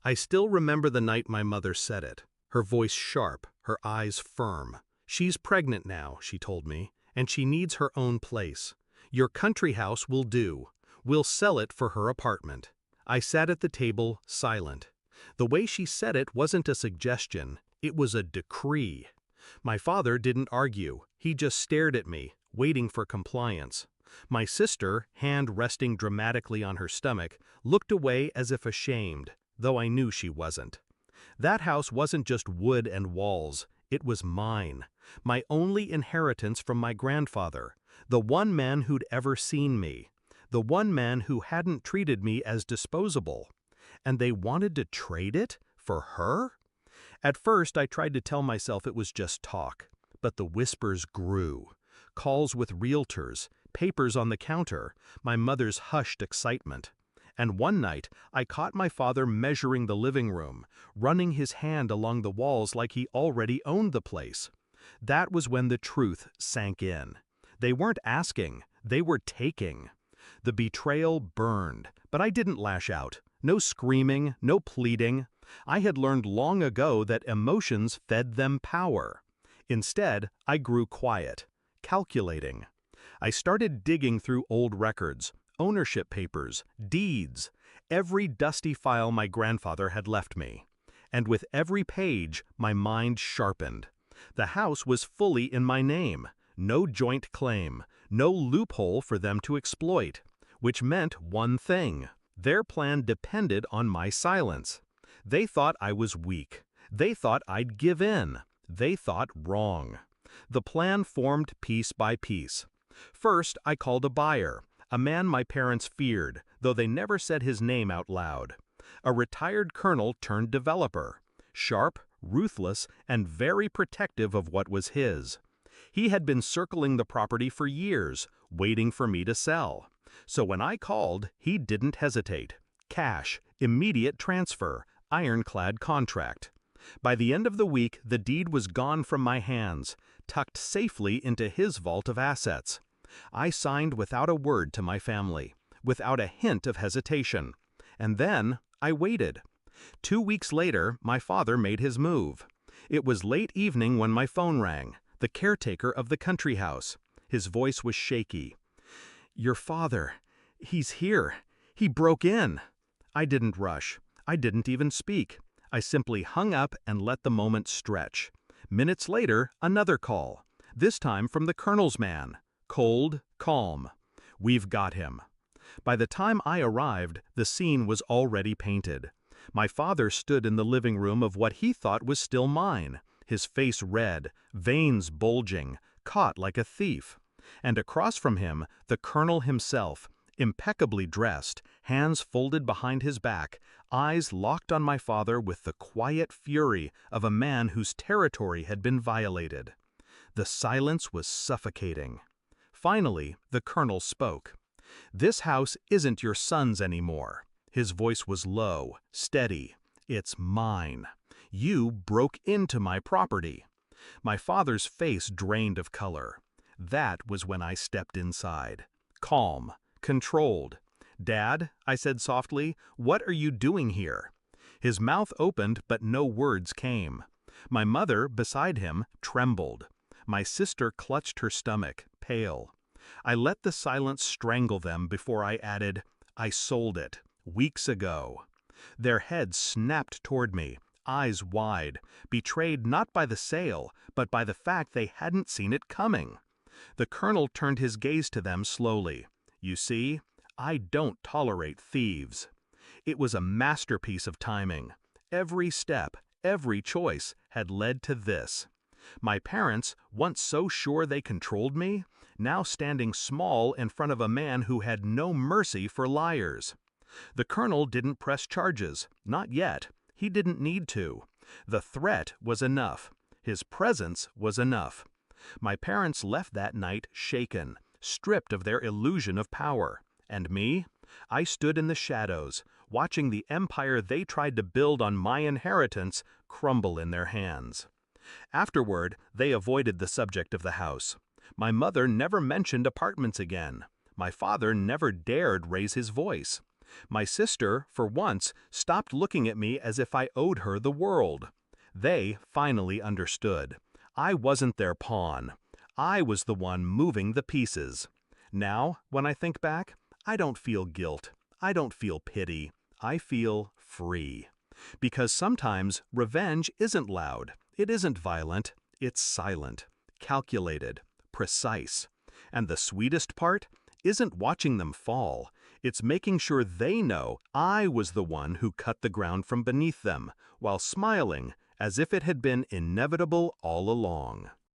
I still remember the night my mother said it, her voice sharp, her eyes firm. She's pregnant now, she told me, and she needs her own place. Your country house will do. We'll sell it for her apartment. I sat at the table, silent. The way she said it wasn't a suggestion, it was a decree. My father didn't argue, he just stared at me, waiting for compliance. My sister, hand resting dramatically on her stomach, looked away as if ashamed, though I knew she wasn't. That house wasn't just wood and walls, it was mine, my only inheritance from my grandfather, the one man who'd ever seen me, the one man who hadn't treated me as disposable. And they wanted to trade it for her? At first, I tried to tell myself it was just talk, but the whispers grew. Calls with realtors, papers on the counter, my mother's hushed excitement. And one night, I caught my father measuring the living room, running his hand along the walls like he already owned the place. That was when the truth sank in. They weren't asking, they were taking. The betrayal burned, but I didn't lash out. No screaming, no pleading. I had learned long ago that emotions fed them power. Instead, I grew quiet, calculating. I started digging through old records, ownership papers, deeds, every dusty file my grandfather had left me. And with every page, my mind sharpened. The house was fully in my name, no joint claim, no loophole for them to exploit, which meant one thing. Their plan depended on my silence. They thought I was weak. They thought I'd give in. They thought wrong. The plan formed piece by piece. First, I called a buyer, a man my parents feared, though they never said his name out loud. A retired colonel turned developer, sharp, ruthless, and very protective of what was his. He had been circling the property for years, waiting for me to sell. So when I called, he didn't hesitate. Cash, immediate transfer, ironclad contract. By the end of the week, the deed was gone from my hands, tucked safely into his vault of assets. I signed without a word to my family, without a hint of hesitation. And then I waited. 2 weeks later, my father made his move. It was late evening when my phone rang, the caretaker of the country house. His voice was shaky. "Your father, he's here. He broke in." I didn't rush. I didn't even speak. I simply hung up and let the moment stretch. Minutes later, another call, this time from the colonel's man. Cold, calm. "We've got him." By the time I arrived, the scene was already painted. My father stood in the living room of what he thought was still mine, his face red, veins bulging, caught like a thief. And across from him, the colonel himself, impeccably dressed, hands folded behind his back, eyes locked on my father with the quiet fury of a man whose territory had been violated. The silence was suffocating. Finally, the colonel spoke. "This house isn't your son's anymore." His voice was low, steady. "It's mine. You broke into my property." My father's face drained of color. That was when I stepped inside. Calm, controlled. "Dad," I said softly, "what are you doing here?" His mouth opened, but no words came. My mother, beside him, trembled. My sister clutched her stomach, pale. I let the silence strangle them before I added, "I sold it, weeks ago." Their heads snapped toward me, eyes wide, betrayed not by the sale, but by the fact they hadn't seen it coming. The colonel turned his gaze to them slowly. "You see, I don't tolerate thieves." It was a masterpiece of timing. Every step, every choice had led to this. My parents, once so sure they controlled me, now standing small in front of a man who had no mercy for liars. The colonel didn't press charges, not yet. He didn't need to. The threat was enough. His presence was enough. My parents left that night shaken, stripped of their illusion of power. And me? I stood in the shadows, watching the empire they tried to build on my inheritance crumble in their hands. Afterward, they avoided the subject of the house. My mother never mentioned apartments again. My father never dared raise his voice. My sister, for once, stopped looking at me as if I owed her the world. They finally understood. I wasn't their pawn. I was the one moving the pieces. Now, when I think back, I don't feel guilt. I don't feel pity. I feel free. Because sometimes revenge isn't loud. It isn't violent. It's silent, calculated, precise. And the sweetest part isn't watching them fall. It's making sure they know I was the one who cut the ground from beneath them, while smiling as if it had been inevitable all along.